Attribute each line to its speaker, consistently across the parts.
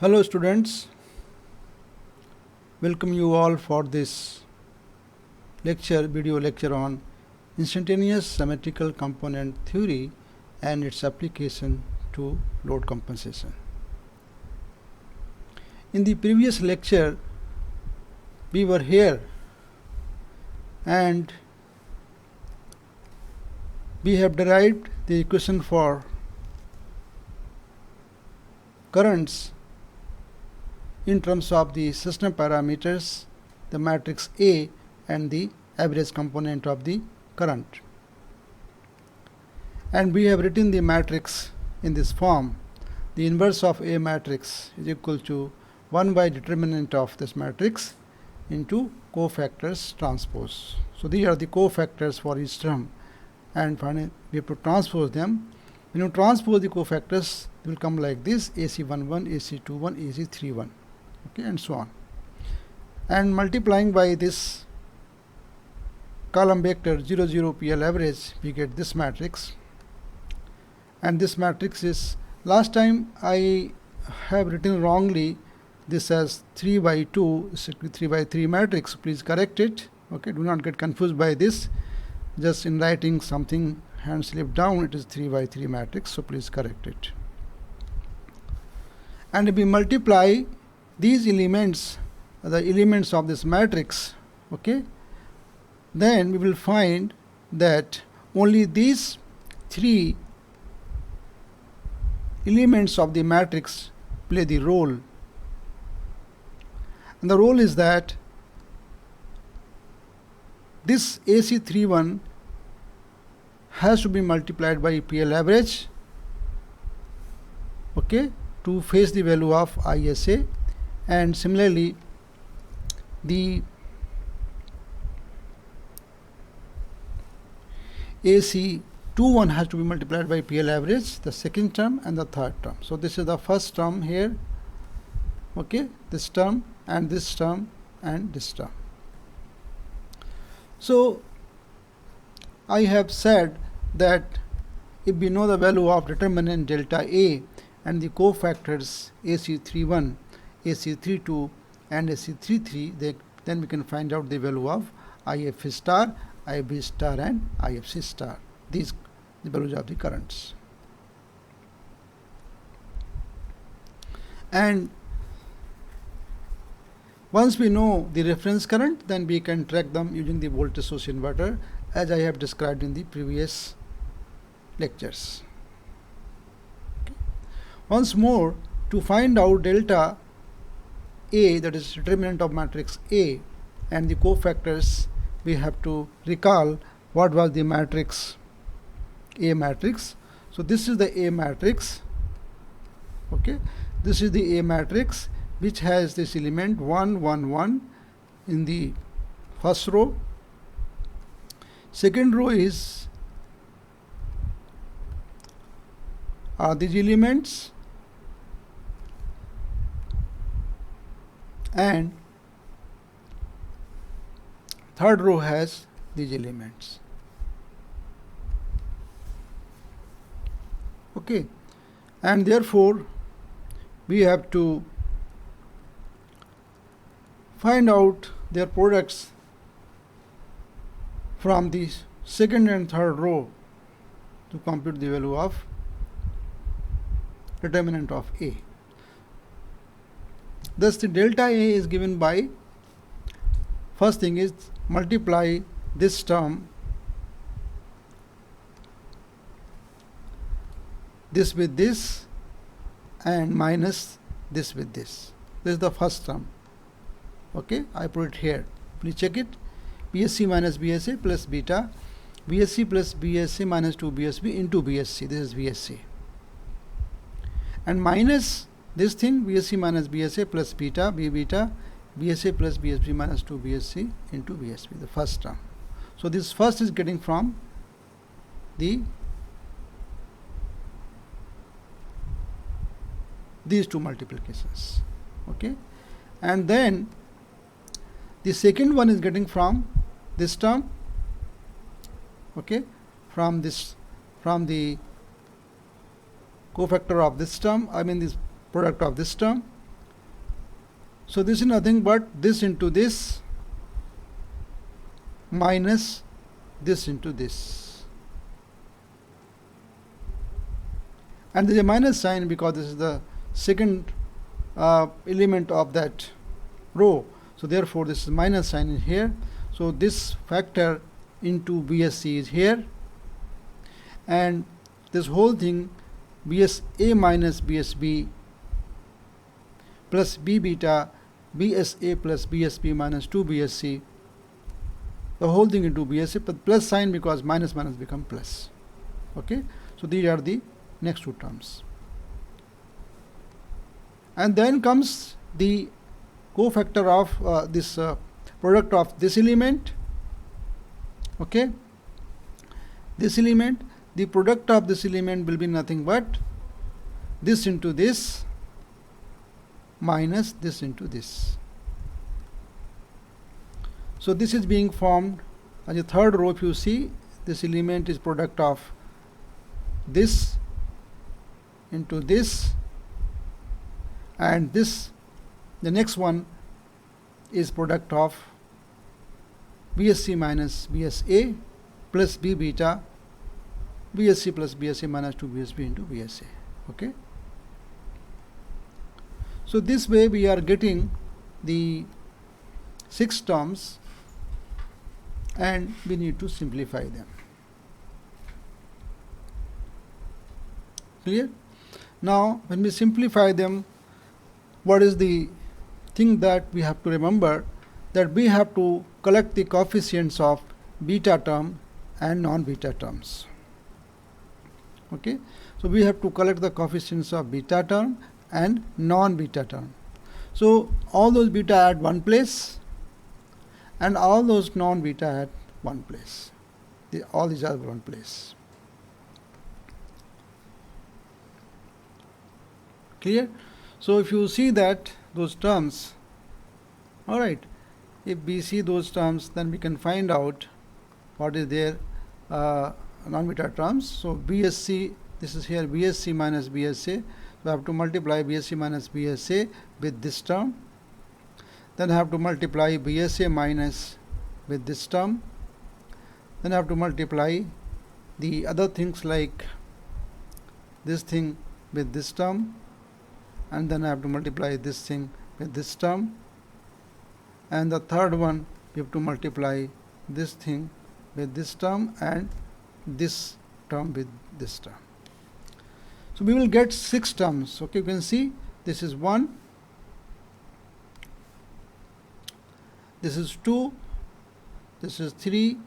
Speaker 1: Hello students, welcome you all for this video lecture on instantaneous symmetrical component theory and its application to load compensation. In the previous lecture we were here and we have derived the equation for currents in terms of the system parameters, the matrix A and the average component of the current. And we have written the matrix in this form. The inverse of A matrix is equal to 1 by determinant of this matrix into cofactors transpose. So these are the cofactors for each term, and finally we have to transpose them. When you transpose the cofactors, it will come like this: AC11, AC21, AC31. Okay, and so on, and multiplying by this column vector 0 0 PL average, we get this matrix. And this matrix is, last time I have written wrongly this as 3 by 2, 3 by 3 matrix. Please correct it. Okay, do not get confused by this. Just in writing something hand slip down, it is 3 by 3 matrix, so please correct it. And if we multiply these elements, the elements of this matrix, okay, then we will find that only these 3 elements of the matrix play the role. And the role is that this AC31 has to be multiplied by PL average, okay, to face the value of ISA. And similarly, the AC21 has to be multiplied by PL average, the second term and the third term. So this is the first term here, okay, this term and this term and this term. So I have said that if we know the value of determinant delta A and the cofactors AC31, AC32 and AC33, then we can find out the value of IF star, IB star and IFC star. These the values of the currents. And once we know the reference current, then we can track them using the voltage source inverter, as I have described in the previous lectures. Okay. Once more, to find out delta A, that is determinant of matrix A, and the cofactors, we have to recall what was the matrix, A matrix. So this is the A matrix, okay, this is the A matrix, which has this element 1 1 1 in the first row. Second row is these elements, and third row has these elements. Okay, and therefore we have to find out their products from the second and third row to compute the value of determinant of A. Thus the delta A is given by, first thing is multiply this term, this with this, and minus this with this. This is the first term. Okay, I put it here. Please check it. BSC minus BSA plus beta, BSC plus BSA minus 2 BSB into BSC. This is BSC. And minus this thing, BSC minus BSA plus beta, B beta, BSA plus BSB minus 2 BSC into BSB, the first term. So this first is getting from these two multiplications. Okay, and then the second one is getting from this term, okay, from the cofactor of this term, this product of this term, So this is nothing but this into this minus this into this. And there is a minus sign because this is the second element of that row. So therefore this is minus sign in here. So this factor into BSC is here, and this whole thing BSA minus BSB plus B beta BSA plus BSB minus 2 BSC, the whole thing into BSC, but plus sign because minus minus become plus. Okay, so these are the next two terms. And then comes the cofactor of this product of this element. Okay, this element, the product of this element will be nothing but this into this minus this into this. So this is being formed as a third row. If you see, this element is product of this into this, and this, the next one is product of BSC minus BSA plus B beta BSC plus BSA minus 2 BSB into BSA. Okay. So this way we are getting the 6 terms, and we need to simplify them. Clear? Now when we simplify them, what is the thing that we have to remember? That we have to collect the coefficients of beta term and non-beta terms. Okay, so we have to collect the coefficients of beta term and non-beta term. So all those beta at one place and all those non-beta at one place. All these are one place. Clear? So if you see that those terms, all right, if we see those terms, then we can find out what is their non-beta terms. So BSC, this is here BSC minus BSA. So I have to multiply BSC minus BSA with this term. Then I have to multiply BSA minus with this term. Then I have to multiply the other things like this thing with this term. And then I have to multiply this thing with this term. And the third one, we have to multiply this thing with this term and this term with this term. So we will get 6 terms. Okay, you can see this is 1, this is 2, this is 3,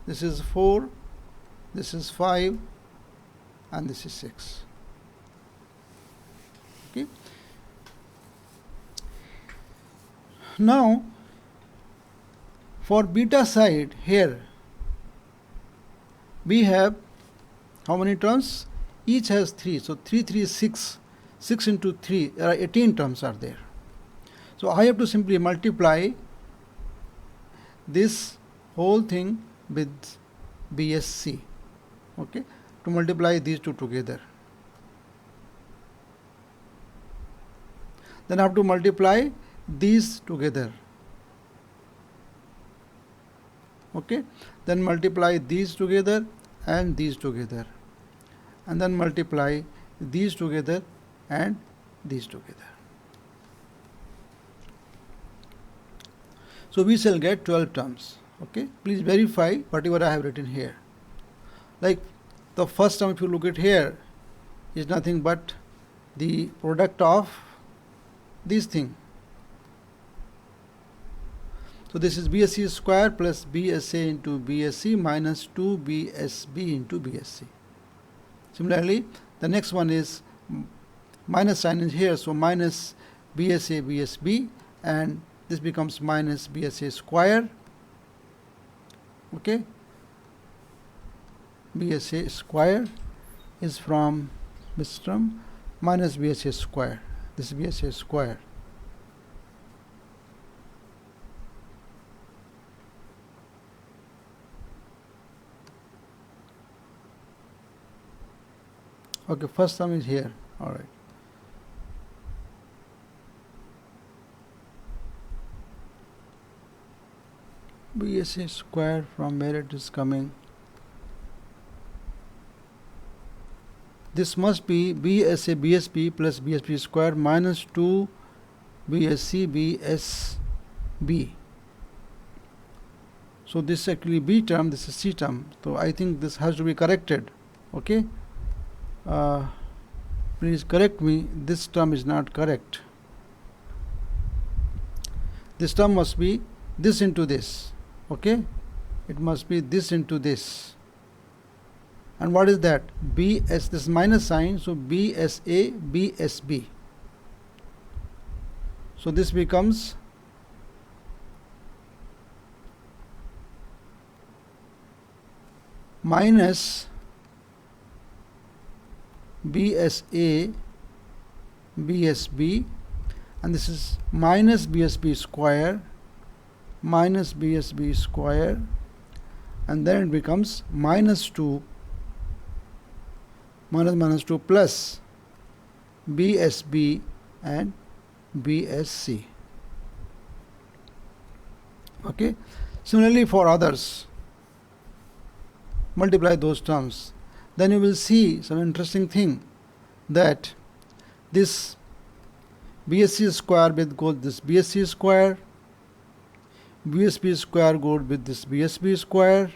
Speaker 1: this is 4, this is 5, and this is 6. Okay. Now for beta side here we have how many terms? Each has 3. So 3, 3 is 6. 6 into 3, there are 18 terms are there. So I have to simply multiply this whole thing with BSC. Okay, to multiply these two together. Then I have to multiply these together. Okay, then multiply these together and these together, and then multiply these together and these together. So we shall get 12 terms. Okay, please verify whatever I have written here. Like the first term, if you look at here, is nothing but the product of this thing. So this is BSC square plus BSA into BSC minus 2BSB into BSC. Similarly, the next one is minus sign is here, so minus BSA BSB, and this becomes minus BSA square. Okay, BSA square is from this term minus BSA square. This is BSA square. Okay, first term is here. All right. BSA square, from where it is coming? This must be BSA BSB plus BSB square minus 2 BSC BSB. So this is actually B term, this is C term. So I think this has to be corrected. Okay. Please correct me. This term is not correct. This term must be this into this. Okay. It must be this into this. And what is that? BS, this minus sign, so BSA BSB. So this becomes minus BSA BSB, and this is minus BSB square, minus BSB square, and then it becomes minus 2 minus 2 plus BSB and BSC. Okay. Similarly for others, multiply those terms, then you will see some interesting thing, that this BSC square with goes this BSC square, BSB square goes with this BSB square.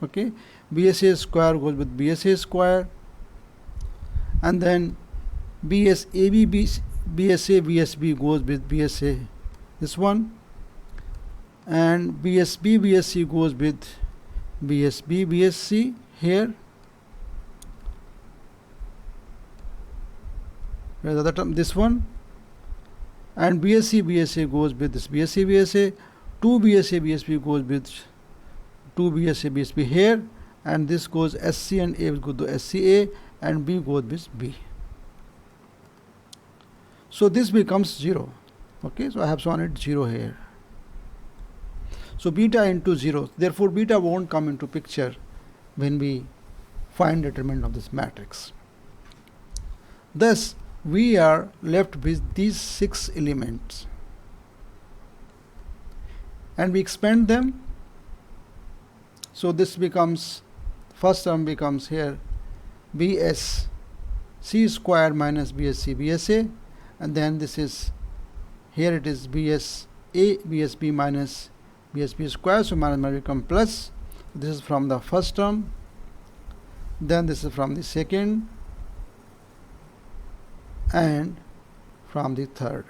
Speaker 1: Okay, BSA square goes with BSA square, and then BSAB BSA BSB goes with BSA this one, and BSB BSC goes with BSB BSC here. Where's the other term? This one, and BSC BSA goes with this BSC BSA. 2 BSA BSB goes with 2 BSA BSB here, and this goes SC and A will go to SCA, and B goes with B. So this becomes 0. Okay, so I have shown it 0 here. So beta into 0. Therefore, beta won't come into picture when we find determinant of this matrix. Thus, we are left with these 6 elements, and we expand them. So this becomes, first term becomes here BSC square minus BSC BSA, and then this is, here it is BSA BSB minus BSB square, so minus will become plus. This is from the first term, then this is from the second, and from the third.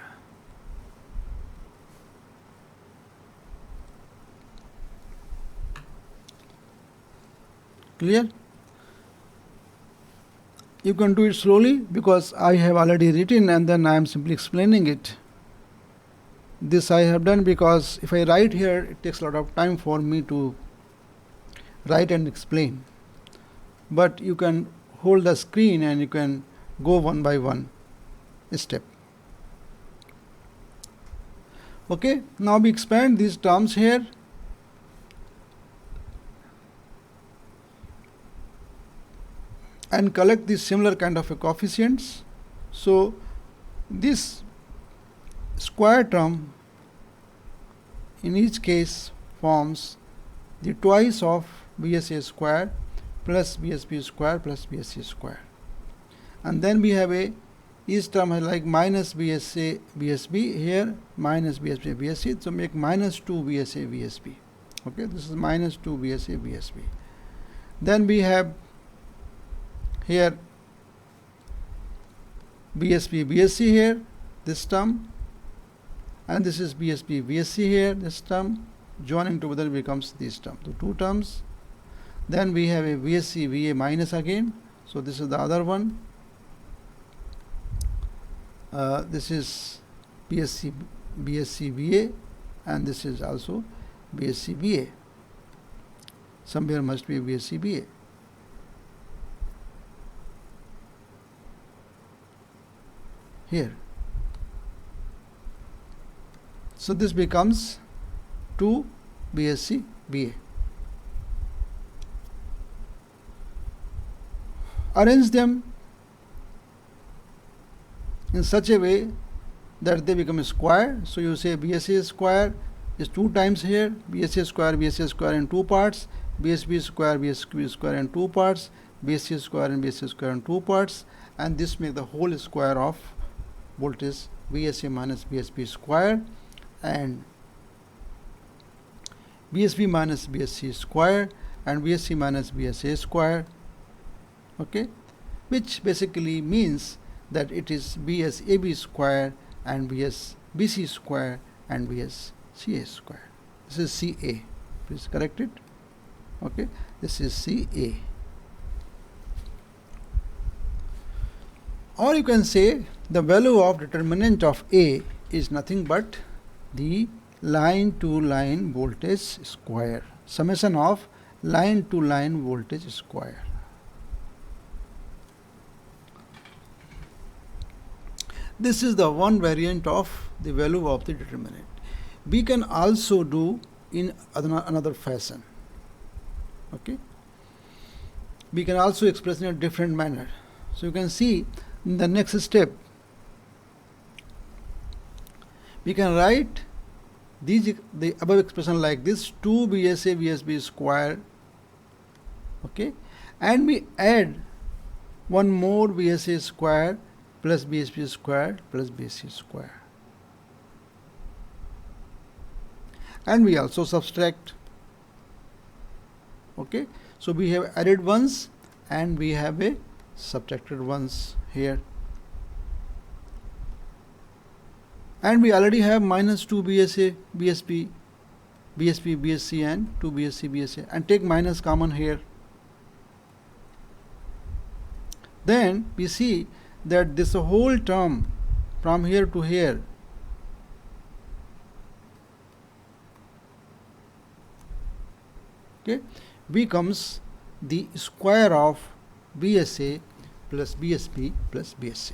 Speaker 1: Clear? You can do it slowly because I have already written and then I am simply explaining it. This I have done because if I write here, it takes a lot of time for me to write and explain. But you can hold the screen and you can go one by one step. Okay, now we expand these terms here. And collect these similar kind of coefficients. So this square term in each case forms the twice of BSA square plus BSB square plus BSC square. And then we have each term like minus BSA BSB here, minus BSB BSC, so make minus 2 BSA BSB. Okay, this is minus 2 BSA BSB. Then we have here BSB BSC here, this term, and this is BSB BSC here, this term, joining together becomes this term, so 2 terms. Then we have a BSC VA minus again, so this is the other one. This is BSC BSC VA, and this is also BSC VA. Somewhere must be BSC VA. Here. So this becomes 2 BSC BA. Arrange them in such a way that they become a square. So you say BSA square is 2 times here, BSA square in 2 parts, BSB square in 2 parts, BSC square in 2 parts, and this makes the whole square of voltage VSA minus BSB square and BSB minus BSC square and BSC minus BSA square, okay, which basically means that it is BSAB square and BSBC square and BSCA square. This is CA. Please correct it. Okay, this is CA. Or you can say the value of determinant of A is nothing but the line to line voltage square, summation of line to line voltage square. This is the one variant of the value of the determinant. We can also do in another fashion. Okay, we can also express in a different manner. So you can see in the next step, we can write the above expression like this: 2 BSA BSB square, okay, and we add one more BSA square plus BSB square plus BSC square, and we also subtract. Okay, so we have added ones and we have a subtracted ones here, and we already have minus 2 BSA BSB BSC and 2 BSC BSA, and take minus common here. Then we see that this whole term from here to here okay becomes the square of BSA plus BSB plus BSC,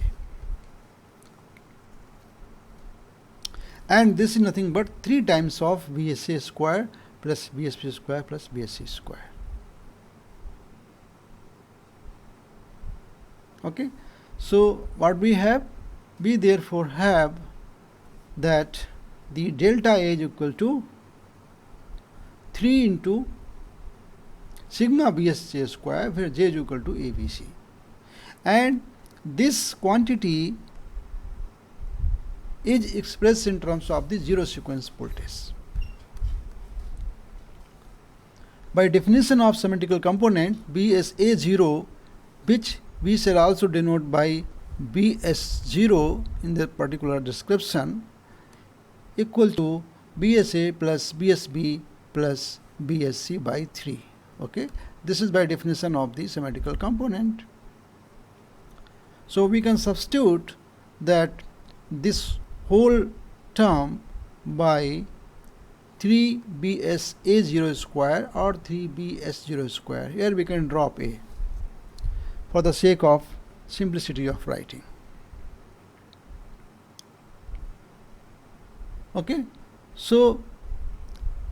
Speaker 1: and this is nothing but 3 times of BSA square plus BSB square plus BSC square. Okay, so what we have, we therefore have that the delta A is equal to 3 into sigma BSJ square, where J is equal to ABC, and this quantity is expressed in terms of the zero sequence voltage. By definition of symmetrical component, BSA0, which we shall also denote by BS0 in the particular description, equal to BSA plus BSB plus BSC by 3. Okay, this is by definition of the symmetrical component. So we can substitute that this whole term by 3BSA0 square or 3BS0 square. Here we can drop A for the sake of simplicity of writing. Okay, so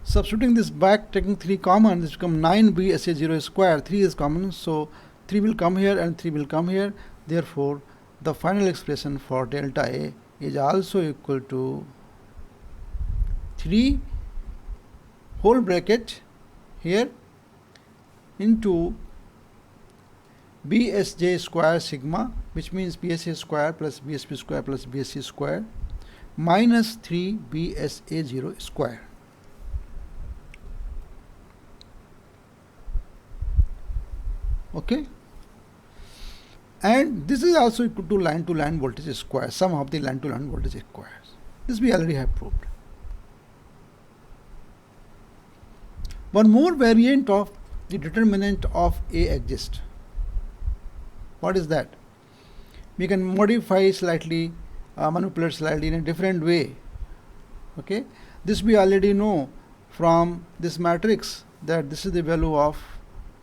Speaker 1: substituting this back, taking 3 common, this becomes 9BSA0 square. 3 is common, so 3 will come here and 3 will come here. Therefore, the final expression for delta A is also equal to 3 whole bracket here into BSJ square sigma, which means BSA square plus BSB square plus BSC square, minus 3 BSA0 square. Okay, and this is also equal to line voltage square, sum of the line to line voltage squares. This we already have proved. One more variant of the determinant of A exists. What is that? We can modify slightly, manipulate slightly in a different way. Okay, this we already know from this matrix that this is the value of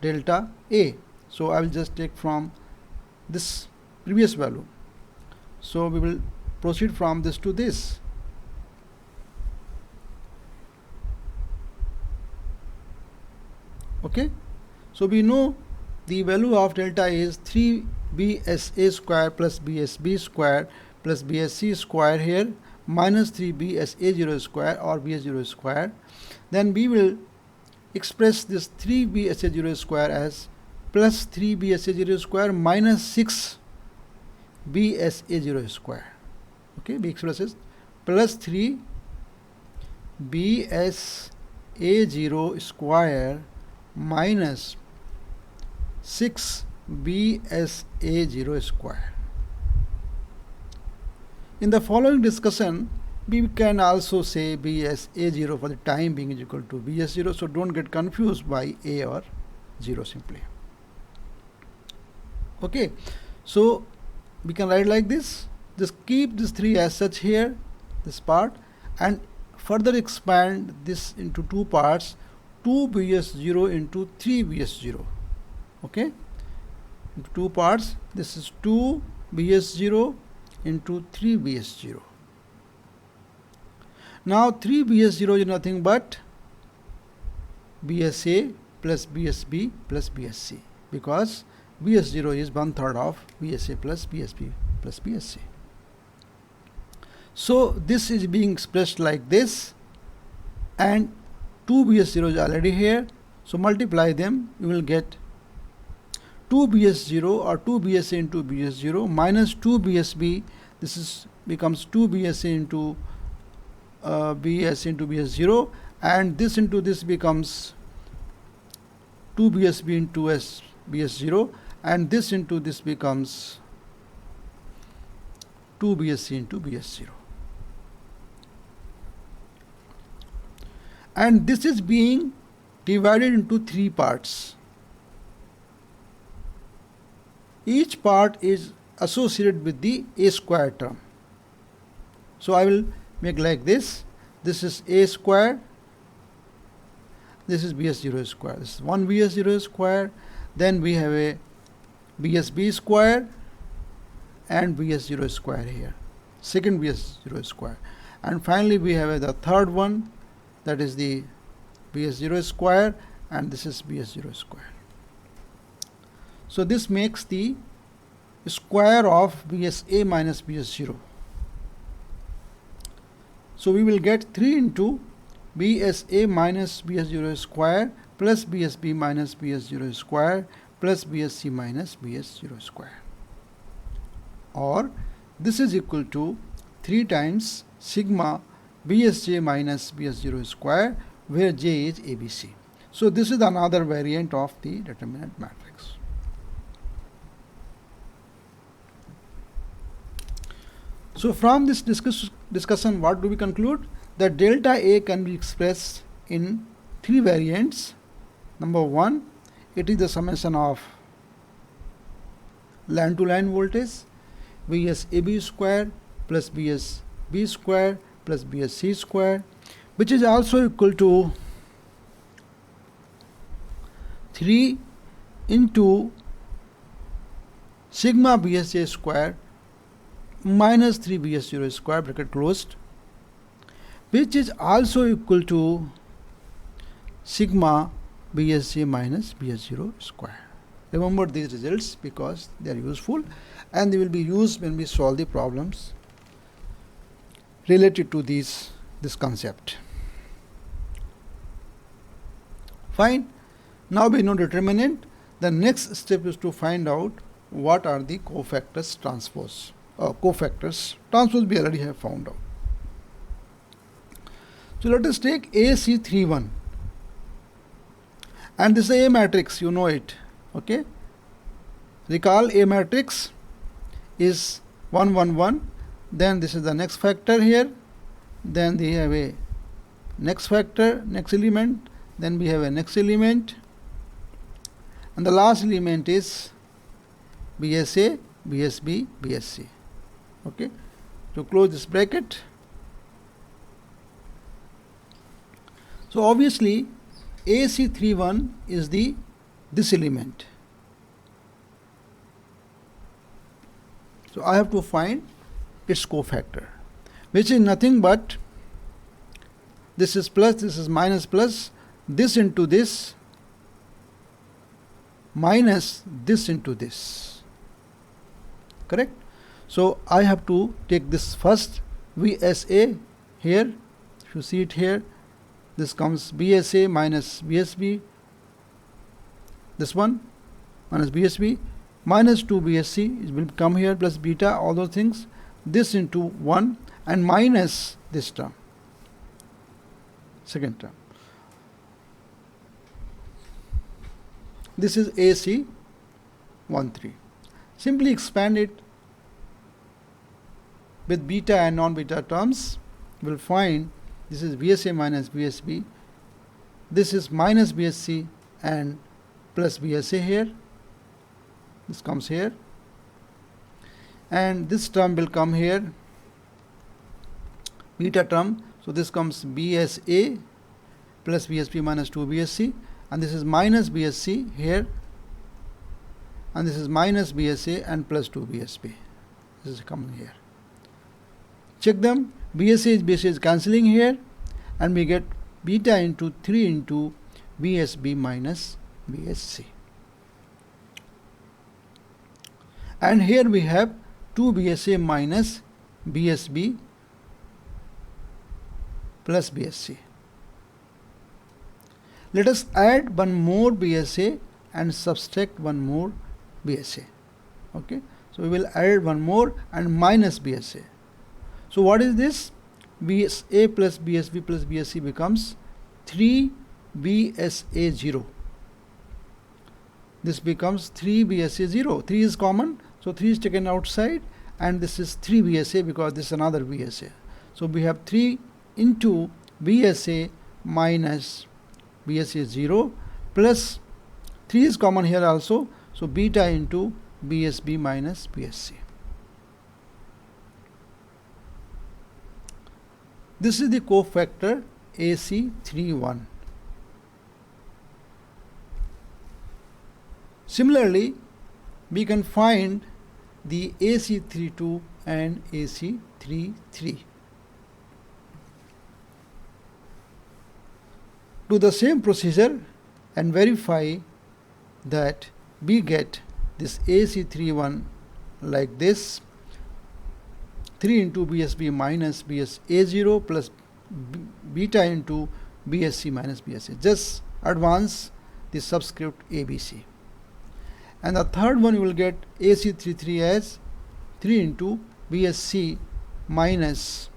Speaker 1: delta A. So I will just take from this previous value. So we will proceed from this to this. Okay, so we know the value of delta is 3BSA square plus BSB square plus BSC square here minus 3b as a0 square or b0 square, then we will express this 3b as a0 square as plus 3b as a0 square minus 6b as a0 square. Okay, we express this plus 3b as a0 square minus 6b as a0 square. In the following discussion, we can also say b as a0 for the time being is equal to b as 0, so don't get confused by a or 0 simply. Okay, so we can write like this. Just keep this 3 as such here, this part, and further expand this into two parts, 2bs0 into 3bs0. Okay, into two parts, this is 2bs0 into 3bs0. Now 3bs0 is nothing but bsa plus bsb plus bsc, because bs0 is 1/3 of bsa plus bsb plus bsc. So this is being expressed like this, and 2bs0 is already here, so multiply them, you will get 2bs0 or 2bsa into bs0 minus 2bsb, this is becomes 2bsa into bs into bs0, and this into this becomes 2bsb into bs0, and this into this becomes 2bsc into bs0. And this is being divided into three parts. Each part is associated with the a square term. So I will make like this. This is a square, this is bs0 square, this is one bs0 square, then we have a bsb square and bs0 square here, second bs0 square, and finally we have the third one, that is the bs0 square, and this is bs0 square. So this makes the square of bsa minus bs0. So we will get 3 into bsa minus bs0 square plus bsb minus bs0 square plus bsc minus bs0 square, or this is equal to 3 times sigma bsj minus bs0 square, where j is abc. So this is another variant of the determinant matrix. So from this discussion, what do we conclude? That delta A can be expressed in 3 variants. Number 1, it is the summation of line to line voltage, Vsab square plus Vsb square plus Vsc square, which is also equal to 3 into sigma Vsj square minus 3 bs0 square bracket closed, which is also equal to sigma bsj minus bs0 square. Remember these results because they are useful and they will be used when we solve the problems related to this concept. Fine. Now we know determinant. The next step is to find out what are the cofactors transpose. Cofactors transpose we already have found out. So let us take AC31, and this is A matrix, you know it. Okay, recall A matrix is 1 1 1, then this is the next factor here, then we have a next factor, next element, then we have a next element, and the last element is BSA, BSB, BSC. Okay, to close this bracket. So obviously AC31 is this element. So I have to find its cofactor, which is nothing but this is plus, this is minus plus, this into this minus this into this. Correct? So I have to take this first VSA here, if you see it here, this comes BSA minus BSB, this one minus BSB, minus 2 BSC, it will come here, plus beta, all those things, this into 1 and minus this term, second term. This is AC13. Simply expand it with beta and non-beta terms. You will find this is VSA minus BSB, this is minus BSC and plus BSA here, this comes here, and this term will come here, beta term, so this comes BSA plus BSB minus 2 BSC, and this is minus BSC here, and this is minus BSA and plus 2 BSB. This is coming here. Check them. BSA is cancelling here, and we get beta into 3 into BSB minus BSC. And here we have 2 BSA minus BSB plus BSC. Let us add one more BSA and subtract one more BSA. Okay, so we will add one more and minus BSA. So what is this? BSA plus BSB plus BSC becomes 3 BSA0. This becomes 3 BSA0. 3 is common, so 3 is taken outside, and this is 3 BSA because this is another BSA. So we have 3 into BSA minus BSA0 plus 3 is common here also, so beta into BSB minus BSC. This is the cofactor AC31. Similarly, we can find the AC32 and AC33. Do the same procedure and verify that we get this AC31 like this, 3 into BSB minus BSA0 plus beta into BSC minus BSA. Just advance the subscript ABC. And the third one you will get AC33 as 3 into BSC minus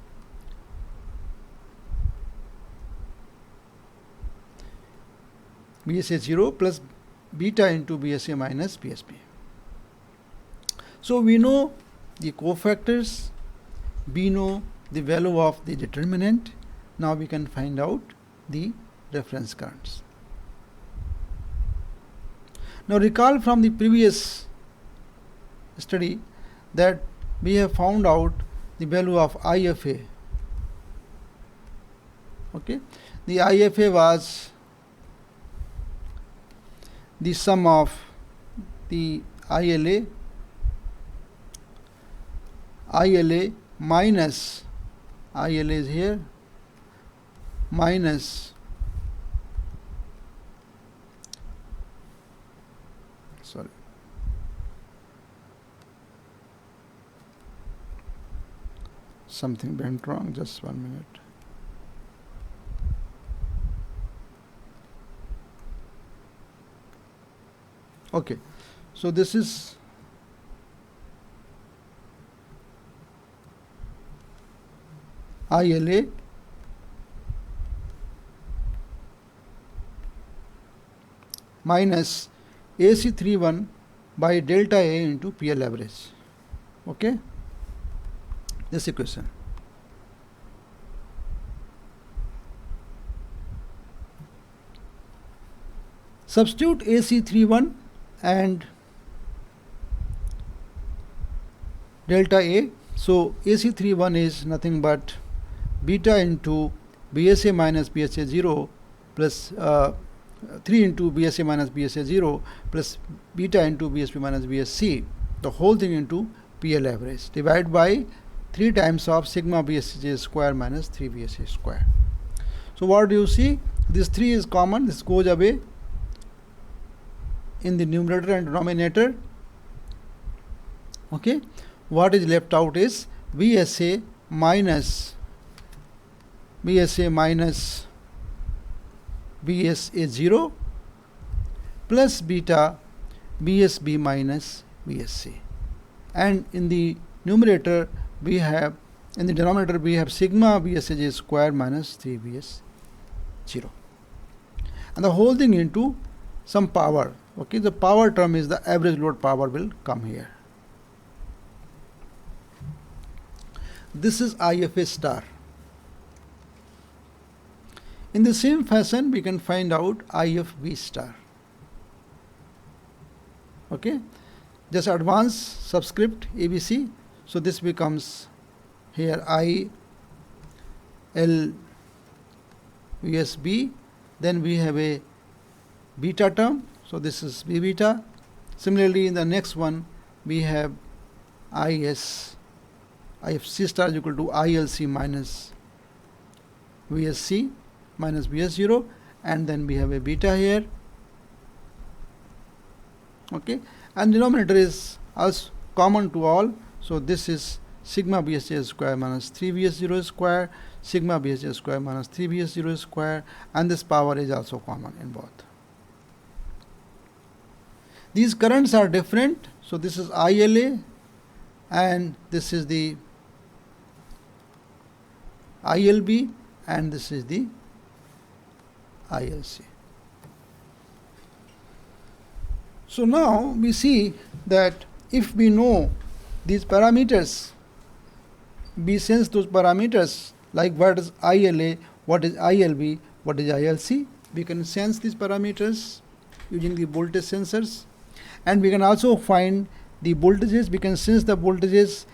Speaker 1: BSA0 plus beta into BSA minus BSB. So we know the cofactors, we know the value of the determinant. Now we can find out the reference currents. Now recall from the previous study that we have found out the value of IFA. Okay, the IFA was the sum of the ILA minus ILA is here minus something went wrong, just 1 minute. Okay, so this is ILA minus AC31 by delta A into PL average. Okay, this equation. Substitute AC31 and delta A. So AC31 is nothing but beta into BSA minus BSA0 plus 3 into BSA minus BSA0 plus beta into BSB minus BSC, the whole thing into PL average, divided by 3 times of sigma BSJ square minus 3 BSA square. So what do you see? This 3 is common, this goes away in the numerator and denominator. Okay, what is left out is BSA minus BSA minus BSA0 plus beta BSB minus BSC. And in the numerator we have, in the denominator we have sigma BSAJ square minus 3BS0. And the whole thing into some power. Okay, the power term is the average load power will come here. This is IFA star. In the same fashion, we can find out IFB star. Okay, just advance subscript ABC. So this becomes here I L VSB. Then we have a beta term. So this is B beta. Similarly, in the next one, we have IFC star is equal to ILC minus VSC minus BS0, and then we have a beta here. Okay, and denominator is also common to all. So this is sigma BSJ square minus 3BS0 square, sigma BSJ square minus 3BS0 square, and this power is also common in both. These currents are different. So this is ILA and this is the ILB and this is the ILC. So now we see that if we know these parameters, we sense those parameters like what is ILA, what is ILB, what is ILC. We can sense these parameters using the voltage sensors, and we can also find the voltages. We can sense the voltages,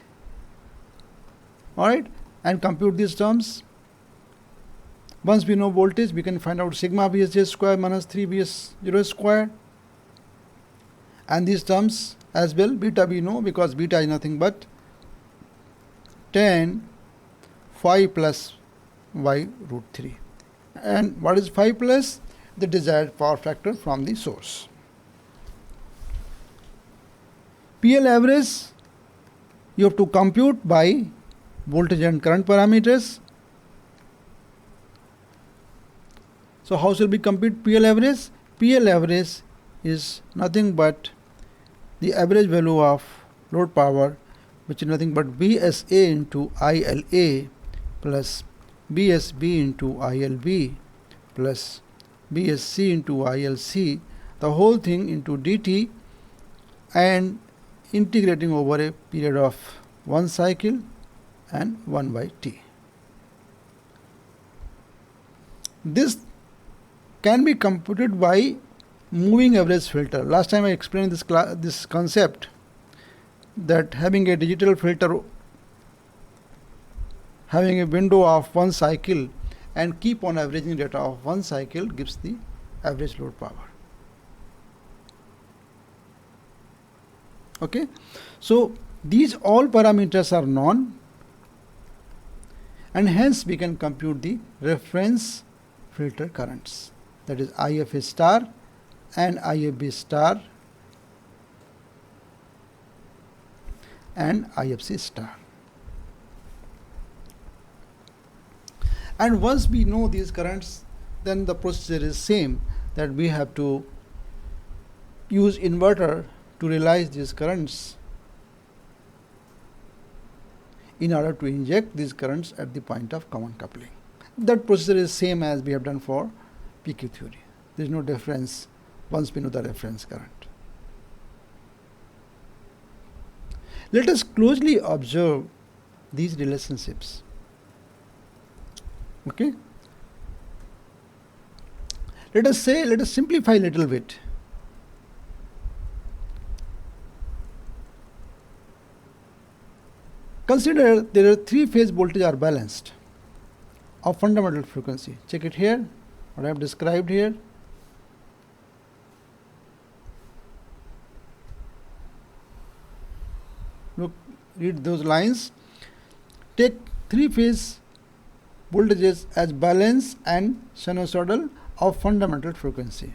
Speaker 1: alright, and compute these terms. Once we know voltage, we can find out sigma BSJ square minus 3BS0 square, and these terms as well. Beta we know because beta is nothing but tan phi plus y root 3. And what is phi plus? The desired power factor from the source. PL average you have to compute by voltage and current parameters. So how shall we compute PL average? PL average is nothing but the average value of load power, which is nothing but BSA into ILA plus BSB into ILB plus BSC into ILC, the whole thing into dt, and integrating over a period of 1 cycle and 1 by t. This can be computed by moving average filter. Last time I explained this concept, that having a digital filter having a window of 1 cycle and keep on averaging data of 1 cycle gives the average load power. Okay, so these all parameters are known, and hence we can compute the reference filter currents, that is IFA star and IFB star and IFC star. And once we know these currents, then the procedure is same, that we have to use inverter to realize these currents in order to inject these currents at the point of common coupling. That procedure is same as we have done for PQ theory. There is no difference once we know the reference current. Let us closely observe these relationships. Okay. Let us simplify a little bit. Consider there are 3 phase voltage are balanced of fundamental frequency. Check it here, what I have described here. Look, read those lines. Take 3 phase voltages as balanced and sinusoidal of fundamental frequency.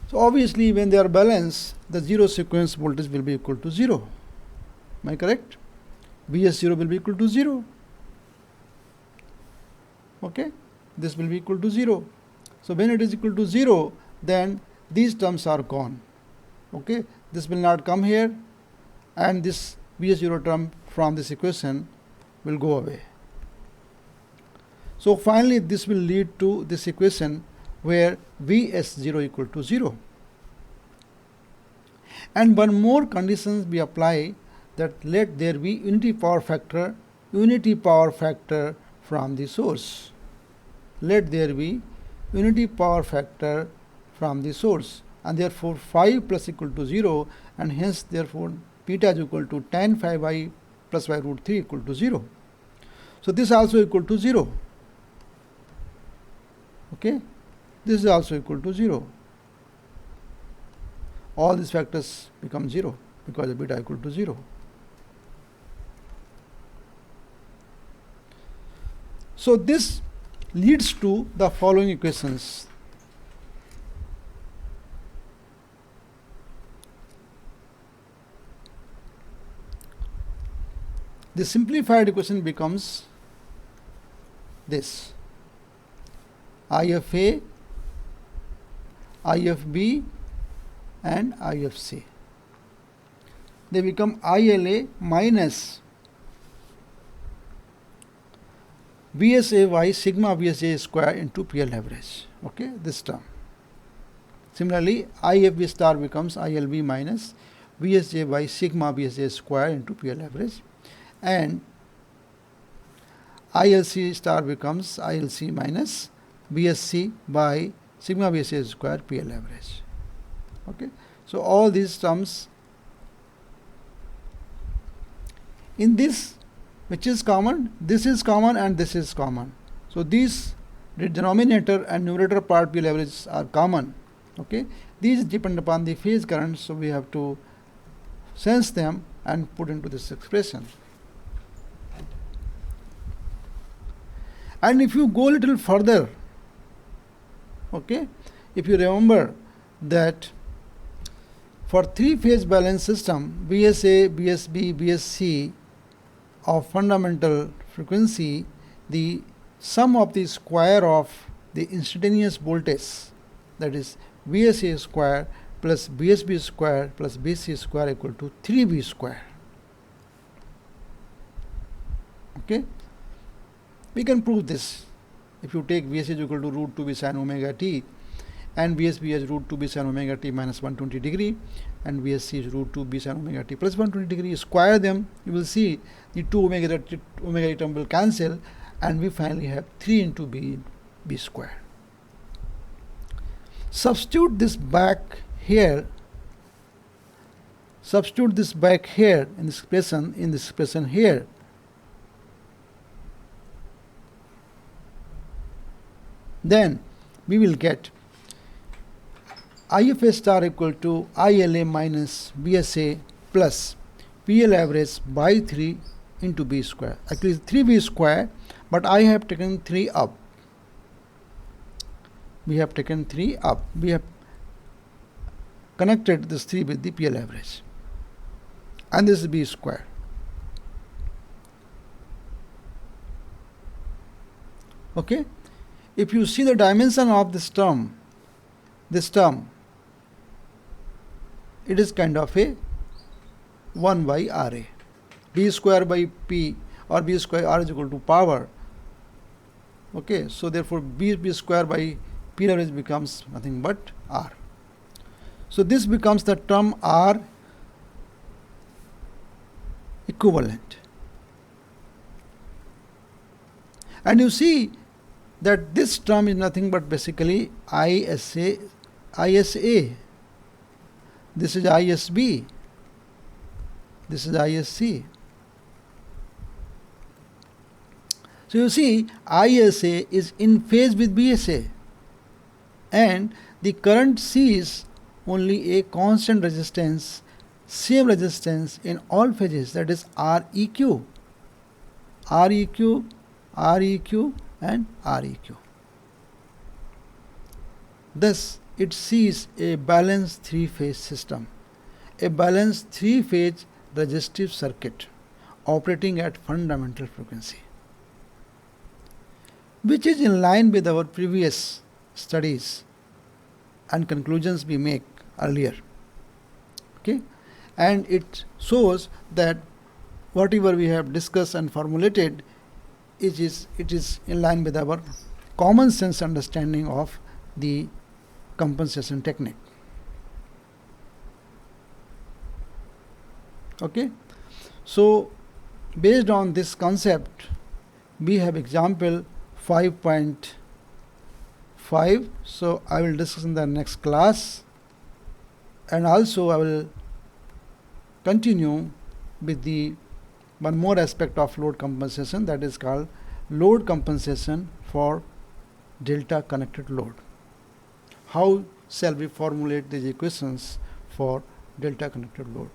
Speaker 1: So obviously when they are balanced, the zero sequence voltage will be equal to 0. Am I correct? Vs0 will be equal to 0. Okay, this will be equal to 0. So when it is equal to 0, then these terms are gone. Okay, this will not come here, and this Vs0 term from this equation will go away. So finally this will lead to this equation where Vs0 equal to 0. And one more conditions we apply, that let there be unity power factor from the source. Let there be unity power factor from the source, and therefore phi plus equal to 0, and hence therefore beta is equal to tan phi by plus by root 3 equal to 0. So this also equal to 0. Okay, this is also equal to 0. All these factors become 0 because of beta equal to 0. So this leads to the following equations. The simplified equation becomes this: IFA, IFB and IFC. They become ILA minus VSA y sigma VSA square into PL average. Okay, this term. Similarly, IFB star becomes ILB minus VSJ by sigma VSA square into PL average, and ILC star becomes ILC minus VSC by sigma VSA square PL average. Okay, so all these terms in this, which is common, this is common and this is common. So these, the denominator and numerator part PL averages are common. Okay, these depend upon the phase current, so we have to sense them and put into this expression. And if you go a little further, okay, if you remember that for three-phase balance system, BSA, BSB, BSC of fundamental frequency, the sum of the square of the instantaneous voltage, that is BSA square plus BSB square plus BC square equal to 3B square. Okay, we can prove this. If you take BSA is equal to root 2B sin omega t, and BSB is root 2B sin omega t minus 120 degree, and BSC is root 2B sin omega t plus 120 degree, square them, you will see the 2 omega t term will cancel, and we finally have 3 into B square. Substitute this back here in this expression here. Then we will get IFA star equal to ILA minus BSA plus PL average by 3 into B square. Actually it's 3B square, but I have taken 3 up. We have taken 3 up. We have connected this 3 with the PL average. And this is B square. Okay. If you see the dimension of this term, it is kind of a 1 by RA. B square by P or B square R is equal to power. Okay, so therefore B square by P average becomes nothing but R. So this becomes the term R equivalent. And you see that this term is nothing but basically ISA. This is ISB. This is ISC. So you see, ISA is in phase with BSA, and the current sees only a constant resistance, same resistance in all phases, that is REQ, REQ, REQ and REQ. Thus, it sees a balanced three-phase system, a balanced three-phase resistive circuit operating at fundamental frequency. which is in line with our previous studies and conclusions we make earlier. Okay, and it shows that whatever we have discussed and formulated, it is in line with our common sense understanding of the compensation technique. Okay, so based on this concept, we have example 5.5. So I will discuss in the next class, and also I will continue with the one more aspect of load compensation, that is called load compensation for delta connected load. How shall we formulate these equations for delta connected load?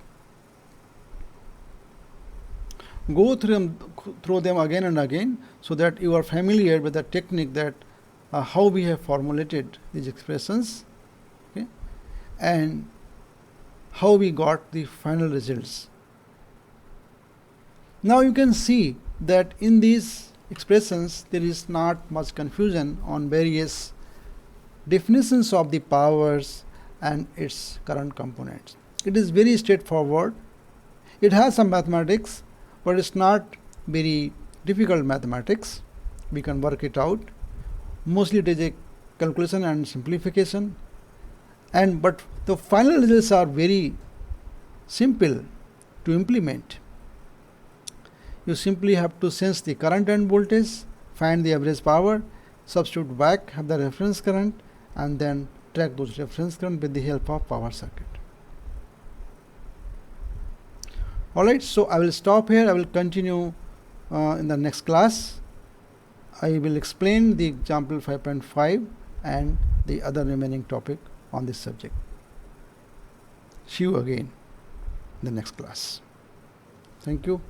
Speaker 1: Go through them again and again so that you are familiar with the technique, that how we have formulated these expressions, okay, and how we got the final results. Now you can see that in these expressions there is not much confusion on various definitions of the powers and its current components. It is very straightforward. It has some mathematics, but it's not very difficult mathematics. We can work it out. Mostly it is a calculation and simplification, but the final results are very simple to implement. You simply have to sense the current and voltage, find the average power, substitute back, have the reference current, and then track those reference current with the help of power circuit. Alright, so I will stop here. I will continue in the next class. I will explain the example 5.5 and the other remaining topic on this subject. See you again in the next class. Thank you.